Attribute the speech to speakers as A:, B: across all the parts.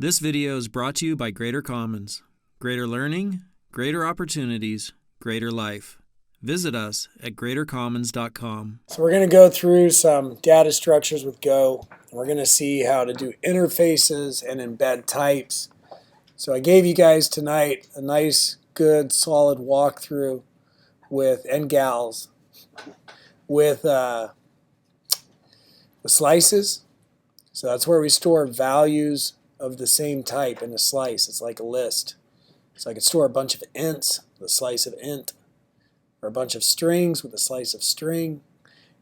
A: This video is brought to you by Greater Commons. Greater learning, greater opportunities, greater life. Visit us at greatercommons.com.
B: So we're going to go through some data structures with Go. We're going to see how to do interfaces and embed types. So I gave you guys tonight a nice, good, solid walkthrough with and gals with slices. So that's where we store values of the same type in a slice. It's like a list. So I could store a bunch of ints with a slice of int, or a bunch of strings with a slice of string.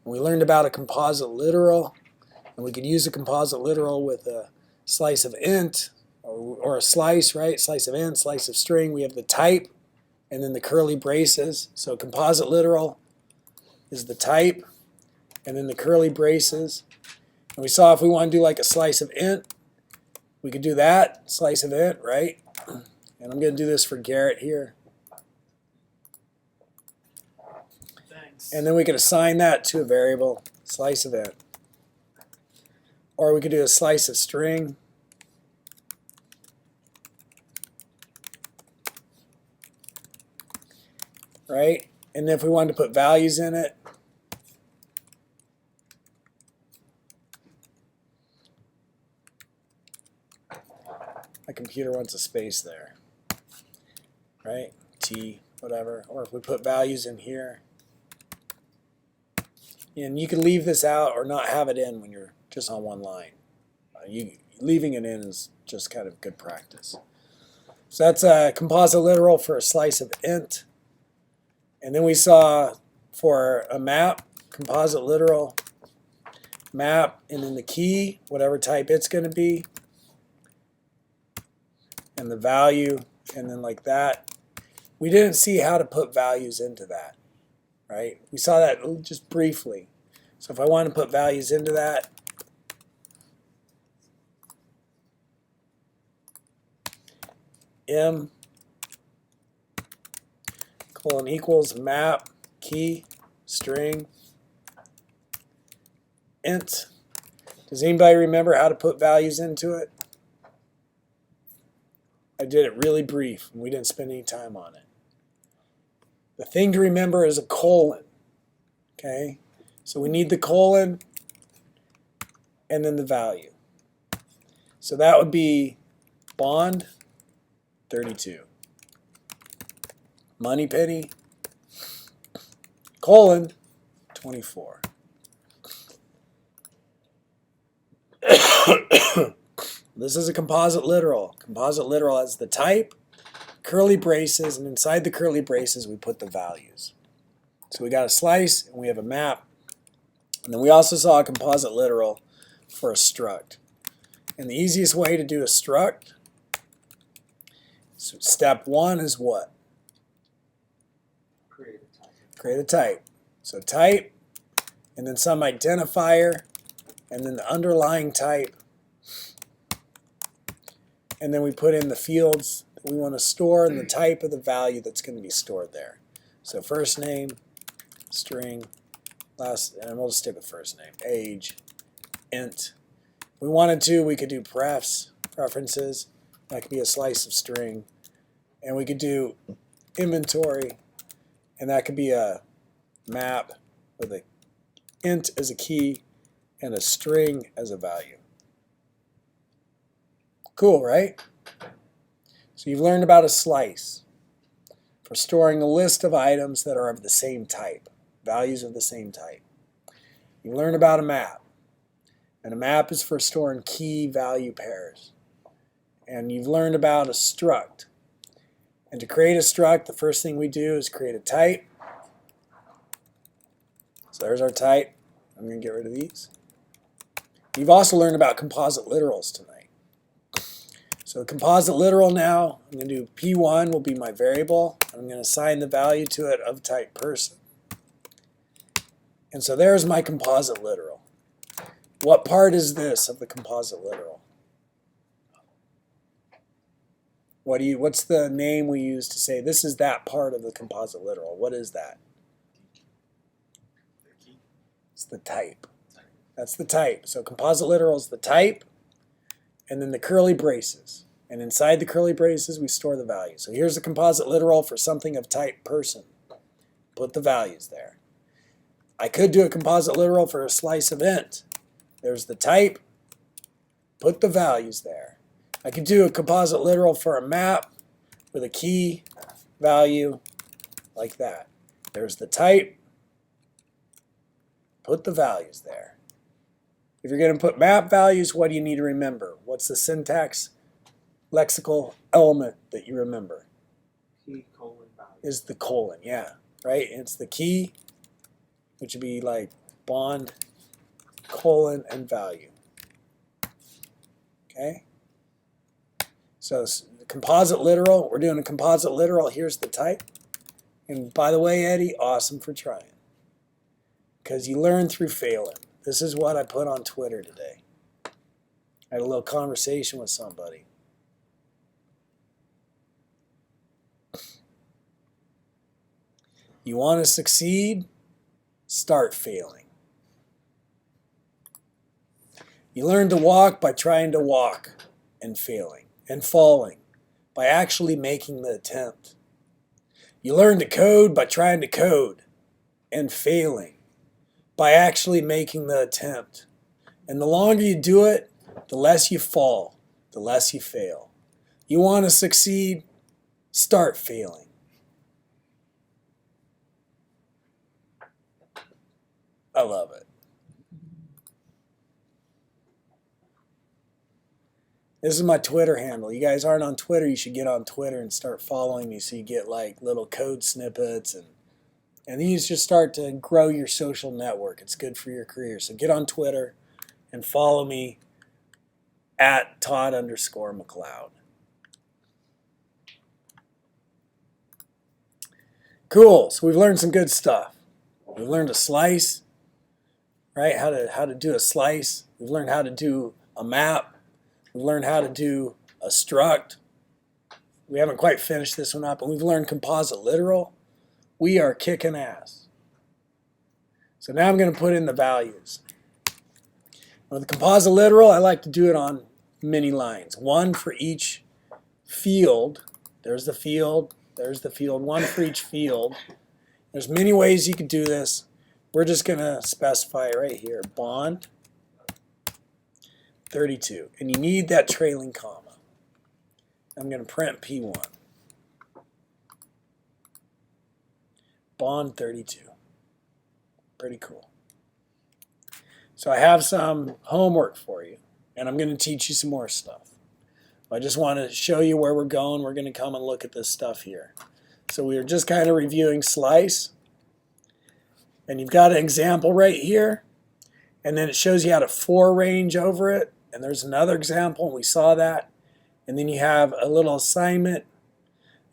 B: And we learned about a composite literal, and we could use a composite literal with a slice of int, or a slice, right? Slice of int, slice of string. We have the type, and then the curly braces. So composite literal is the type, and then the curly braces. And we saw if we want to do like a slice of int, we could do that, slice of int, right? And I'm going to do this for Garrett here.
C: Thanks.
B: And then we could assign that to a variable, slice of int. Or we could do a slice of string. Right? And if we wanted to put values in it, my computer wants a space there. Right? T, whatever. Or if we put values in here. And you can leave this out or not have it in when you're just on one line. Leaving it in is just kind of good practice. So that's a composite literal for a slice of int. And then we saw for a map, composite literal, map, and then the key, whatever type it's going to be, and the value, and then like that. We didn't see how to put values into that, right? We saw that just briefly. So if I want to put values into that, m colon equals map key string int. Does anybody remember how to put values into it? I did it really brief and we didn't spend any time on it. The thing to remember is a colon. Okay, so we need the colon and then the value. So that would be bond 32. Money penny, colon, 24. This is a composite literal. Composite literal has the type, curly braces, and inside the curly braces we put the values. So we got a slice and we have a map. And then we also saw a composite literal for a struct. And the easiest way to do a struct, so step one is what? Create a type. So type, and then some identifier, and then the underlying type. And then we put in the fields that we want to store and the type of the value that's going to be stored there. So first name, string, last, and we'll just stick with first name, age, int. If we wanted to, we could do preferences. That could be a slice of string. And we could do inventory. And that could be a map with an int as a key and a string as a value. Cool, right? So you've learned about a slice for storing a list of items that are of the same type, values of the same type. You learn about a map. And a map is for storing key value pairs. And you've learned about a struct. And to create a struct, the first thing we do is create a type. So there's our type. I'm going to get rid of these. You've also learned about composite literals tonight. So composite literal now, I'm going to do P1 will be my variable. I'm going to assign the value to it of type person. And so there's my composite literal. What part is this of the composite literal? What's the name we use to say this is that part of the composite literal? What is that? It's the type. That's the type. So composite literal is the type, and then the curly braces. And inside the curly braces, we store the values. So here's the composite literal for something of type person. Put the values there. I could do a composite literal for a slice of int. There's the type. Put the values there. I could do a composite literal for a map with a key value like that. There's the type. Put the values there. If you're going to put map values, what do you need to remember? What's the syntax lexical element that you remember?
C: Key colon value.
B: Is the colon, yeah, right? It's the key, which would be like bond, colon, and value. Okay? So composite literal, we're doing a composite literal. Here's the type. And by the way, Eddie, awesome for trying. Because you learn through failing. This is what I put on Twitter today. I had a little conversation with somebody. You want to succeed? Start failing. You learn to walk by trying to walk and failing and falling by actually making the attempt. You learn to code by trying to code and failing by actually making the attempt. And the longer you do it, the less you fall, the less you fail. You want to succeed? Start failing. I love it. This is my Twitter handle. You guys aren't on Twitter, you should get on Twitter and start following me so you get like little code snippets and then you just start to grow your social network. It's good for your career. So get on Twitter and follow me at Todd_McLeod. Cool. So we've learned some good stuff. We've learned a slice, right? How to do a slice. We've learned how to do a map. We've learned how to do a struct. We haven't quite finished this one up, but we've learned composite literal. We are kicking ass. So now I'm going to put in the values. With the composite literal, I like to do it on many lines. One for each field. There's the field. There's the field. One for each field. There's many ways you could do this. We're just going to specify right here, bond 32. And you need that trailing comma. I'm going to print P1. Bond 32. Pretty cool. So I have some homework for you, and I'm going to teach you some more stuff. I just want to show you where we're going. We're going to come and look at this stuff here. So we were just kind of reviewing slice, and you've got an example right here, and then it shows you how to for range over it, and there's another example, and we saw that, and then you have a little assignment.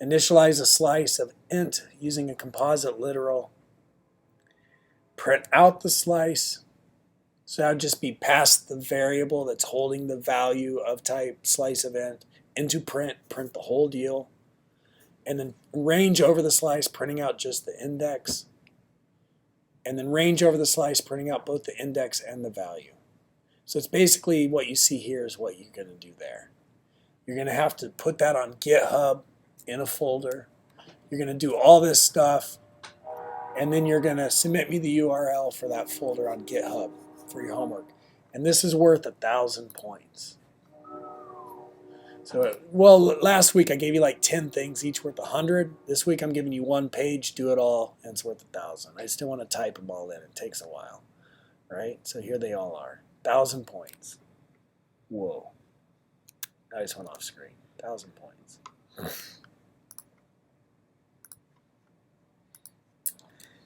B: Initialize a slice of int using a composite literal. Print out the slice. So that would just be past the variable that's holding the value of type slice of int into print the whole deal. And then range over the slice, printing out just the index. And then range over the slice, printing out both the index and the value. So it's basically what you see here is what you're going to do there. You're going to have to put that on GitHub in a folder. You're going to do all this stuff, and then you're going to submit me the URL for that folder on GitHub for your homework. And this is worth 1,000 points. So, well, last week I gave you like 10 things, each worth 100. This week I'm giving you one page, do it all, and it's worth 1,000. I still want to type them all in. It takes a while, right? So here they all are. 1,000 points. Whoa. I just went off screen. 1,000 points.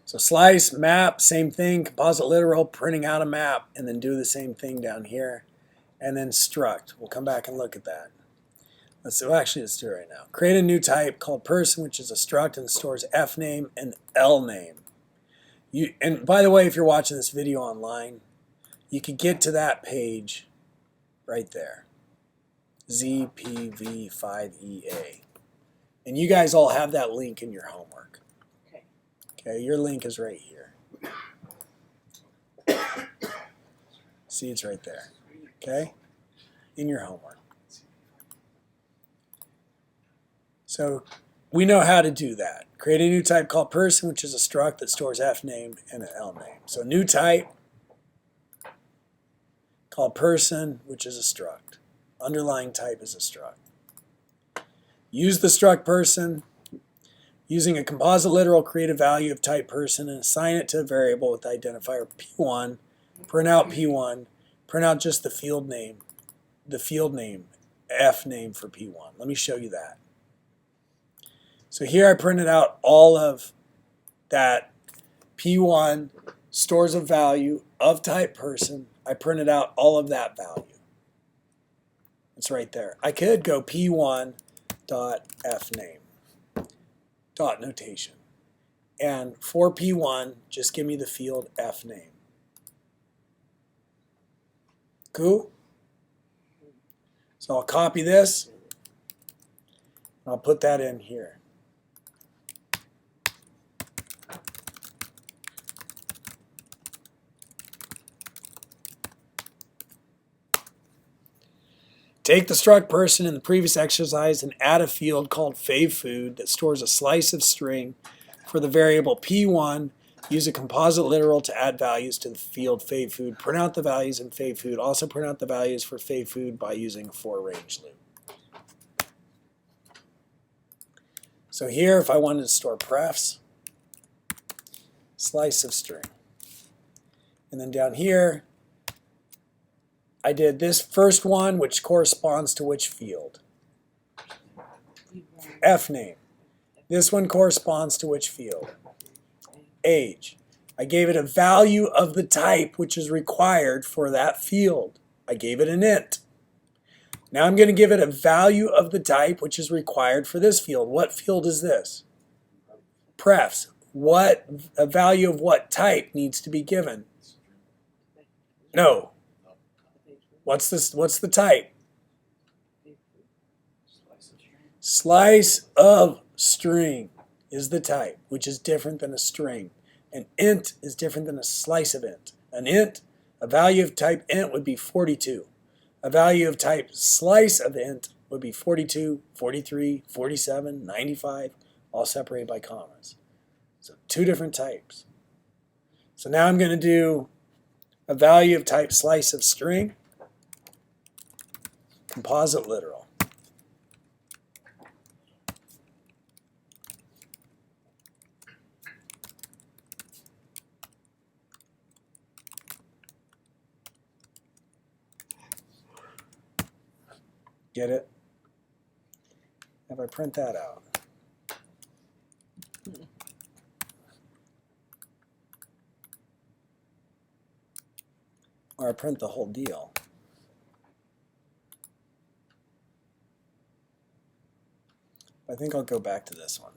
B: So slice, map, same thing, composite literal, printing out a map, and then do the same thing down here. And then struct. We'll come back and look at that. Let's do it right now. Create a new type called person, which is a struct and stores F name and L name. And by the way, if you're watching this video online, you can get to that page right there. ZPV5EA. And you guys all have that link in your homework. Okay, your link is right here. See, it's right there. Okay? In your homework. So we know how to do that. Create a new type called person, which is a struct that stores f name and an l name. So new type called person, which is a struct. Underlying type is a struct. Use the struct person. Using a composite literal, create a value of type person and assign it to a variable with identifier P1. Print out P1. Print out just the field name, F name for P1. Let me show you that. So here I printed out all of that P1 stores a value of type person. I printed out all of that value. It's right there. I could go P1 dot F name. Dot notation. And for P1, just give me the field F name. Cool? So I'll copy this. I'll put that in here. Take the struct person in the previous exercise and add a field called favFood that stores a slice of string for the variable P1. Use a composite literal to add values to the field favFood. Print out the values in favFood. Also print out the values for favFood by using a for range loop. So here, if I wanted to store prefs, slice of string. And then down here, I did this first one, which corresponds to which field? F name. This one corresponds to which field? Age. I gave it a value of the type which is required for that field. I gave it an int. Now I'm going to give it a value of the type which is required for this field. What field is this? Prefs. What a value of what type needs to be given? No. What's this? What's the type? Slice of string is the type, which is different than a string. An int is different than a slice of int. An int, a value of type int would be 42. A value of type slice of int would be 42, 43, 47, 95, all separated by commas. So two different types. So now I'm going to do a value of type slice of string. Composite literal. Get it? If I print that out. Or I print the whole deal. I think I'll go back to this one.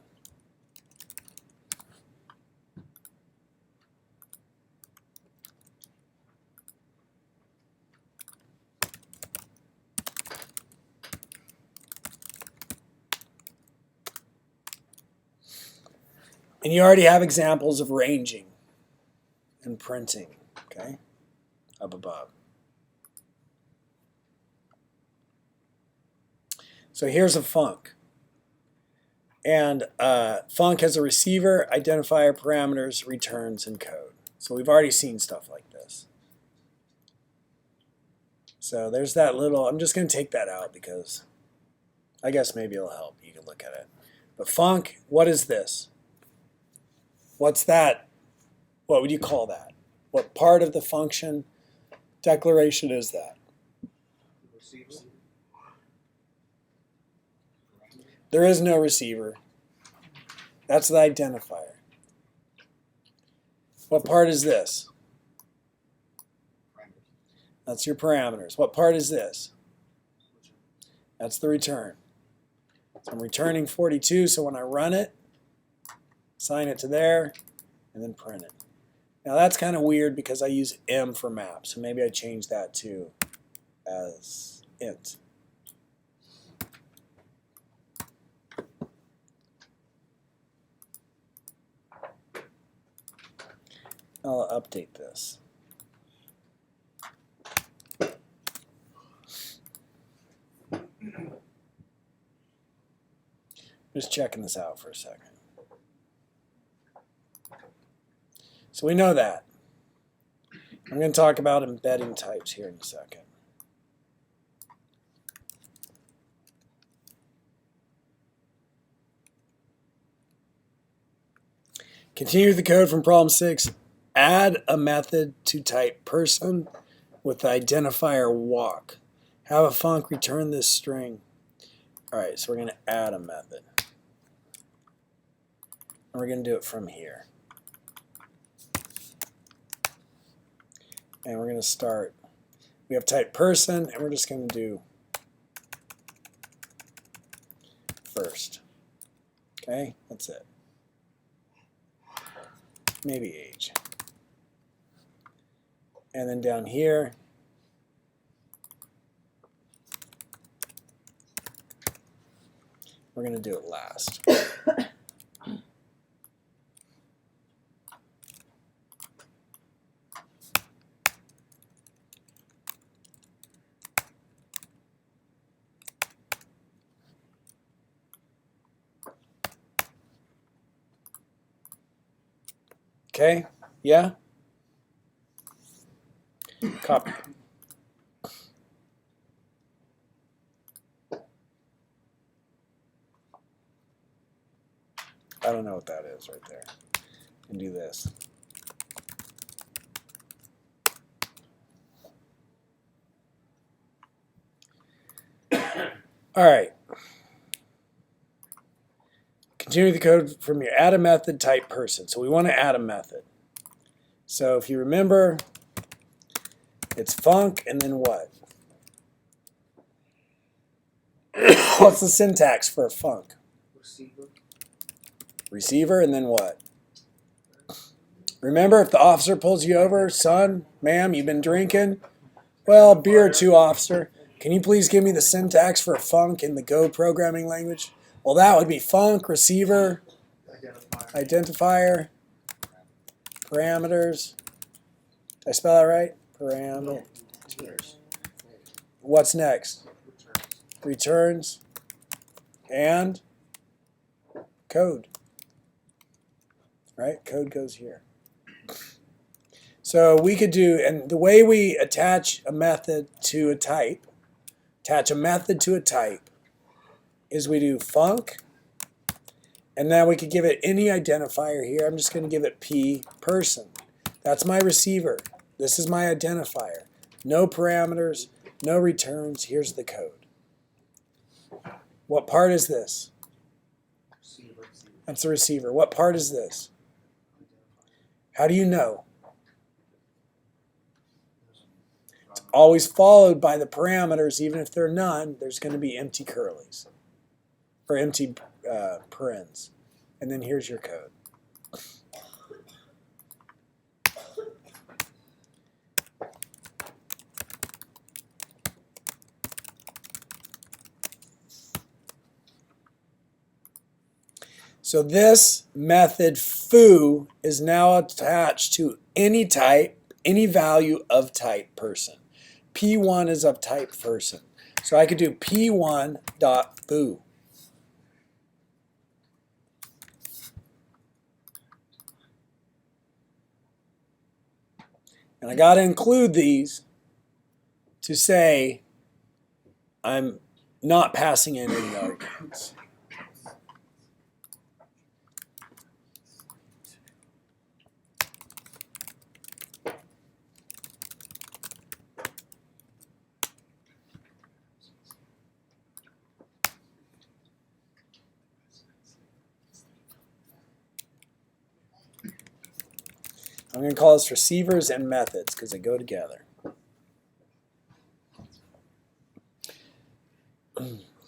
B: And you already have examples of ranging and printing, okay, up above. So here's a func. And func has a receiver, identifier, parameters, returns, and code. So we've already seen stuff like this. So there's that little, I'm just going to take that out because I guess maybe it'll help. You can look at it. But func, what is this? What's that? What would you call that? What part of the function declaration is that?
C: Receiver.
B: There is no receiver. That's the identifier. What part is this? That's your parameters. What part is this? That's the return. So I'm returning 42, so when I run it, assign it to there, and then print it. Now that's kind of weird because I use M for map, so maybe I change that to as int. I'll update this. Just checking this out for a second. So we know that. I'm going to talk about embedding types here in a second. Continue the code from problem 6. Add a method to type person with the identifier walk. Have a func return this string. All right, so we're going to add a method. And we're going to do it from here. And we're going to start. We have type person, and we're just going to do first. Okay, that's it. Maybe age. And then down here, we're going to do it last. Okay, yeah? Copy. I don't know what that is right there. And do this. All right. Continue the code from your add a method type person. So we want to add a method. So if you remember, it's func and then what? What's the syntax for a func?
C: Receiver.
B: Receiver and then what? Remember, if the officer pulls you over, son, ma'am, you've been drinking? Well, a beer or two, officer. Can you please give me the syntax for a func in the Go programming language? Well, that would be func, receiver, identifier, parameters. Did I spell that right? Parameters. What's next? Returns and code. Right? Code goes here. So we could do, and the way we attach a method to a type, is we do func, and now we could give it any identifier here. I'm just going to give it P person. That's my receiver. This is my identifier. No parameters, no returns. Here's the code. What part is this? That's the receiver. What part is this? How do you know? It's always followed by the parameters. Even if they're none, there's going to be empty curlies. Or empty parens. And then here's your code. So this method foo is now attached to any type, any value of type person. P1 is of type person. So I could do P1.foo. And I got to include these to say I'm not passing in any arguments. I'm going to call this receivers and methods because they go together.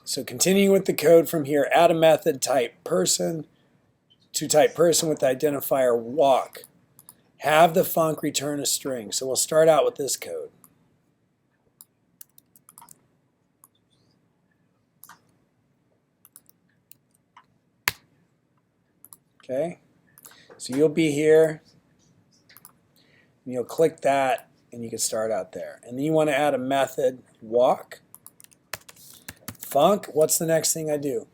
B: So continuing with the code from here, add a method type person to type person with the identifier walk. Have the func return a string. So we'll start out with this code. Okay, so you'll be here. And you'll click that, and you can start out there. And then you want to add a method, walk. Func, what's the next thing I do?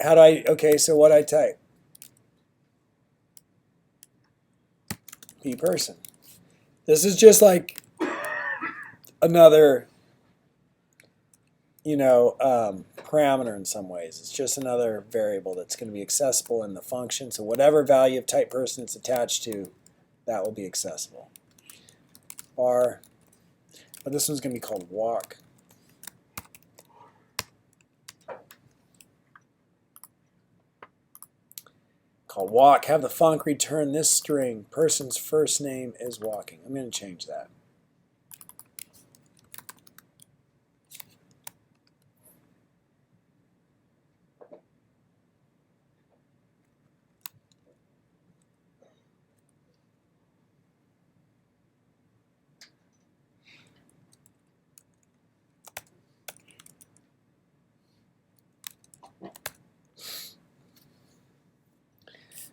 B: how do I, okay, so what I type? P person. This is just like another, parameter in some ways. It's just another variable that's going to be accessible in the function. So whatever value of type person it's attached to, that will be accessible. But this one's going to be called walk. Called walk. Have the func return this string. Person's first name is walking. I'm going to change that.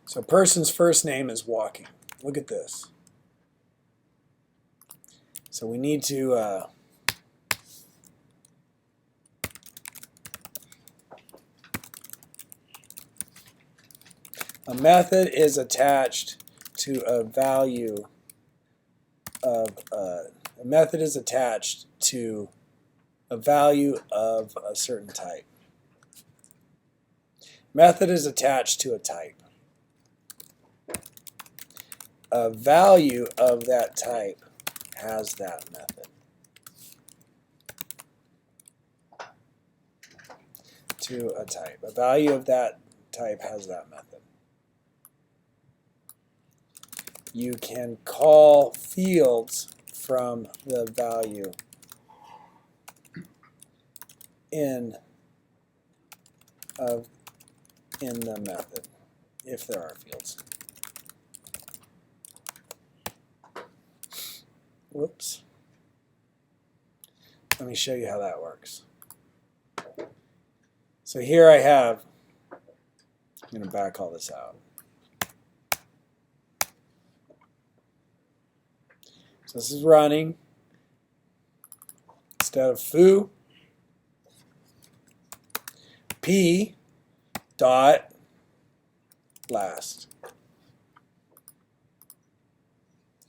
B: So person's first name is walking. Look at this. So we need to a method is attached to a value of a method is attached to a value of a certain type. Method is attached to a type. A value of that type has that method. To a type. A value of that type has that method. You can call fields from the value in the method, if there are fields. Whoops. Let me show you how that works. So here I have, I'm going to back all this out. So this is running. Instead of foo, p dot last.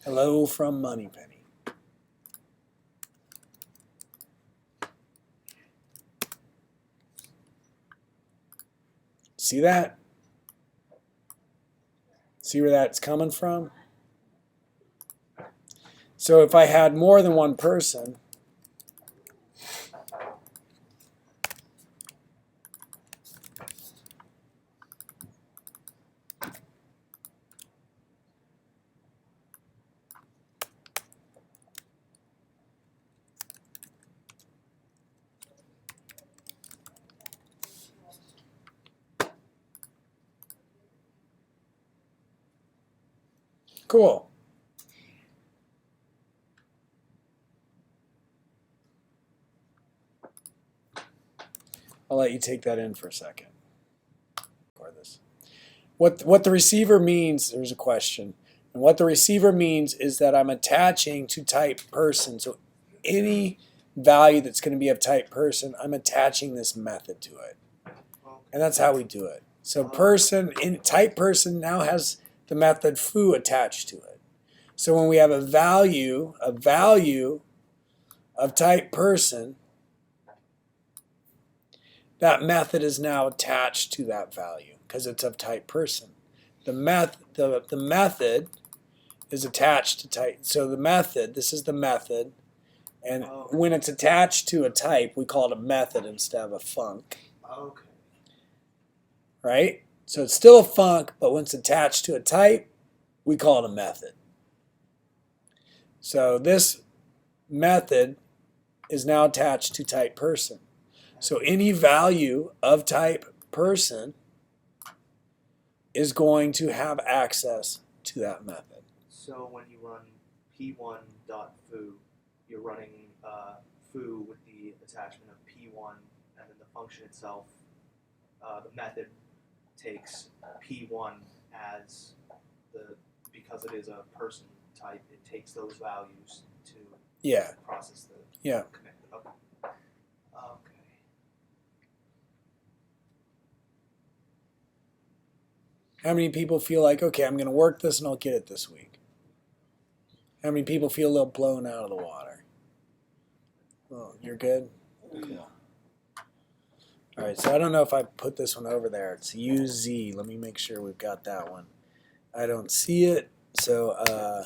B: Hello from Moneypenny. See that? See where that's coming from? So if I had more than one person, cool. I'll let you take that in for a second. What the receiver means, there's a question. And what the receiver means is that I'm attaching to type person. So any value that's going to be of type person, I'm attaching this method to it. And that's how we do it. So person, in type person now has the method foo attached to it. So when we have a value of type person, that method is now attached to that value because it's of type person. The method is attached to type. So the method, this is the method, and when it's attached to a type, we call it a method instead of a func.
C: Okay.
B: Right? So it's still a func, but when it's attached to a type, we call it a method. So this method is now attached to type person. So any value of type person is going to have access to that method.
C: So when you run p1.foo, you're running foo with the attachment of p1, and then the function itself, the method takes p1 as because it is a person type, it takes those values to process the commit. Okay. Okay.
B: How many people feel like, okay, I'm going to work this and I'll get it this week? How many people feel a little blown out of the water? Oh, you're good? Cool. All right, so I don't know if I put this one over there. It's UZ. Let me make sure we've got that one. I don't see it, so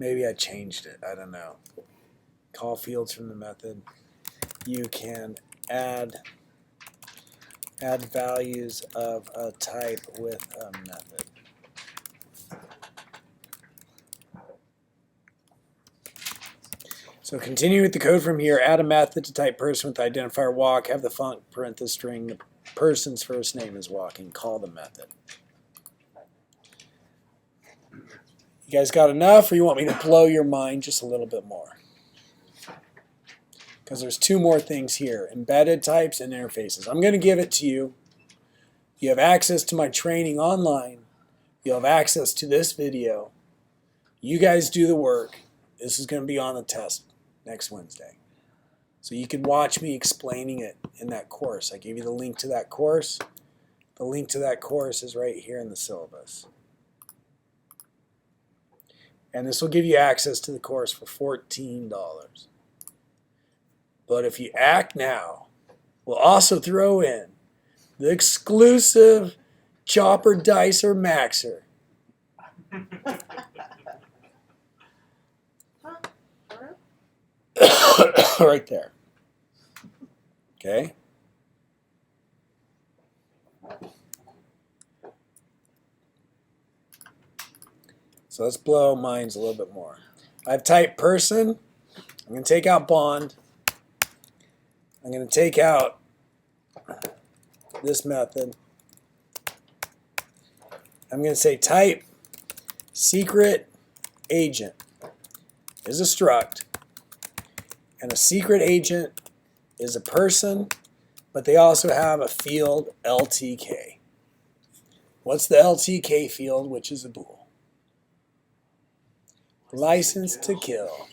B: maybe I changed it. I don't know. Call fields from the method. You can add values of a type with a method. So continue with the code from here. Add a method to type person with identifier walk. Have the func print the string. The person's first name is walking. Call the method. You guys got enough, or you want me to blow your mind just a little bit more? Because there's two more things here, embedded types and interfaces. I'm going to give it to you. You have access to my training online. You'll have access to this video. You guys do the work. This is going to be on the test next Wednesday. So you can watch me explaining it in that course. I gave you the link to that course. The link to that course is right here in the syllabus. And this will give you access to the course for $14. But if you act now, we'll also throw in the exclusive chopper, dicer, maxer. Right there. Okay? So let's blow minds a little bit more. I've typed person. I'm going to take out bond. I'm going to take out this method. I'm going to say type secret agent is a struct. And a secret agent is a person, but they also have a field LTK. What's the LTK field, which is a bool? License to kill.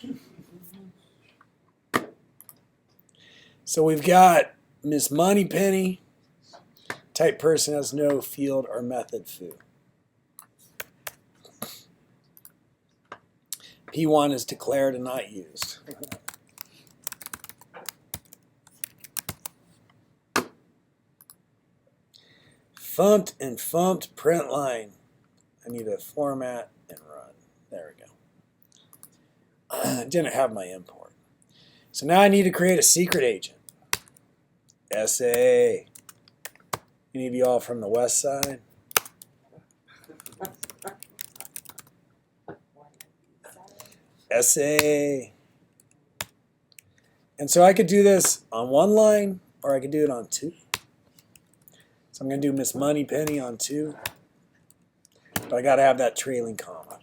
B: So we've got Miss Moneypenny. Type person has no field or method foo. P1 is declared and not used. Fumped and fumped print line. I need to format and run. There we go. Didn't have my import. So now I need to create a secret agent. SA. Any of you all from the west side? SA. And so I could do this on one line, or I could do it on two. So I'm going to do Miss Moneypenny on two. But I got to have that trailing comma.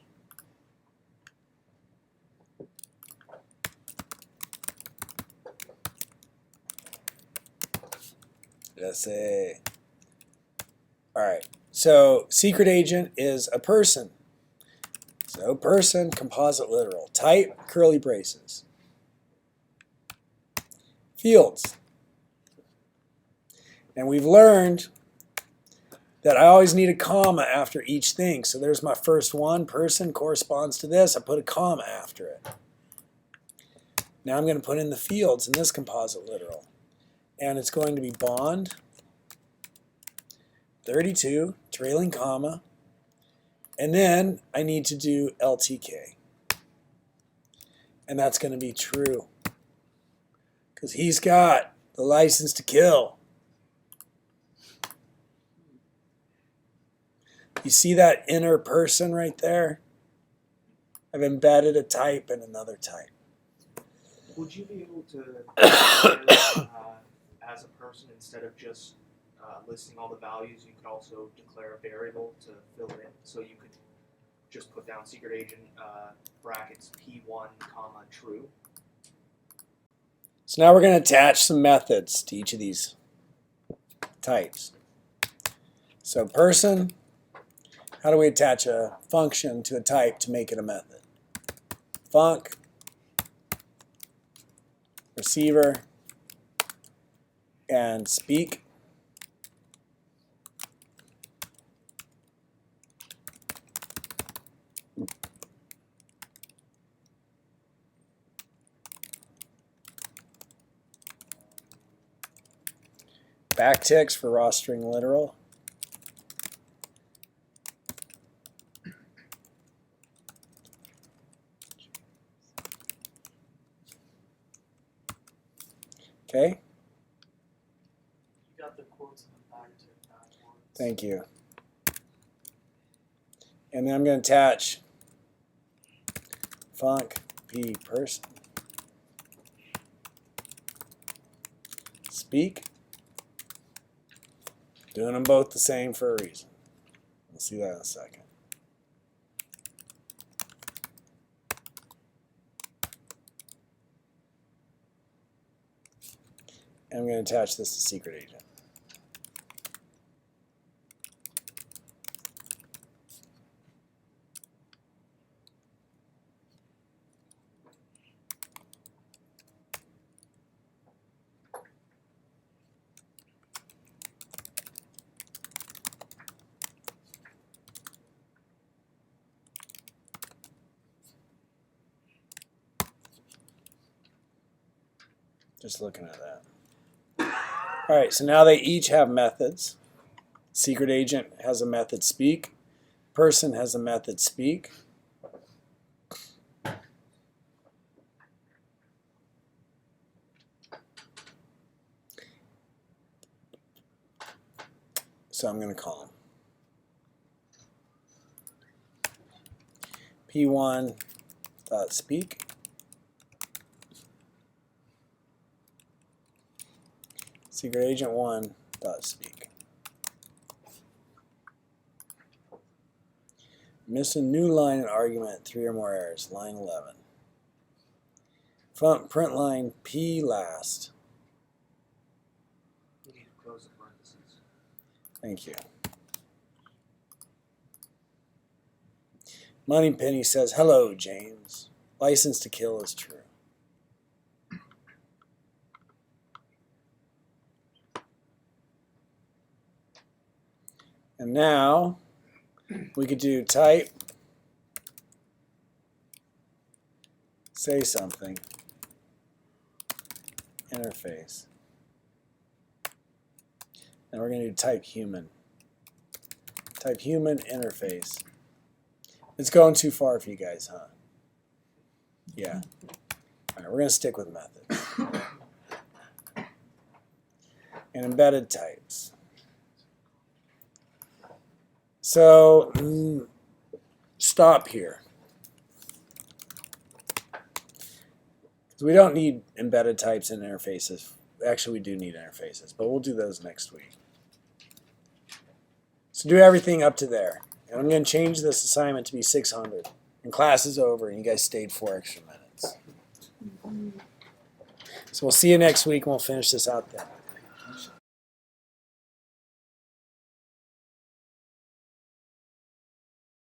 B: SA. All right. So secret agent is a person. So person, composite literal. Type, curly braces. Fields. And we've learned that I always need a comma after each thing. So there's my first one. Person corresponds to this. I put a comma after it. Now I'm going to put in the fields in this composite literal. And it's going to be bond, 32, trailing comma. And then I need to do LTK. And that's going to be true. Because he's got the license to kill. You see that inner person right there? I've embedded a type and another type.
C: Would you be able to declare, as a person, instead of just listing all the values, you could also declare a variable to fill it in? So you could just put down secret agent brackets P1 comma true.
B: So now we're going to attach some methods to each of these types. So person, how do we attach a function to a type to make it a method? Func, receiver, and speak. backticks for raw string literal. Okay.
D: You got the quotes in the backtick backwards.
B: Thank you. And then I'm going to attach func p person speak. Doing them both the same for a reason. We'll see that in a second. And I'm going to attach this to secret agent. Just looking at that. All right, so now they each have methods. Secret agent has a method speak. Person has a method speak. So I'm going to call them. P1.speak. Secret agent 1.speak. Missing new line and argument, 3 or more errors, line 11. Print line P last.
C: You need to close the parentheses.
B: Thank you. Moneypenny says, hello, James. License to kill is true. And now we could do type, say something, interface. And we're going to do type human. Type human interface. It's going too far for you guys, huh? Yeah. All right, we're going to stick with methods. And embedded types. So, stop here. Because we don't need embedded types and interfaces. Actually, we do need interfaces, but we'll do those next week. So do everything up to there. And I'm going to change this assignment to be 600. And class is over, and you guys stayed 4 extra minutes. So we'll see you next week, and we'll finish this out then.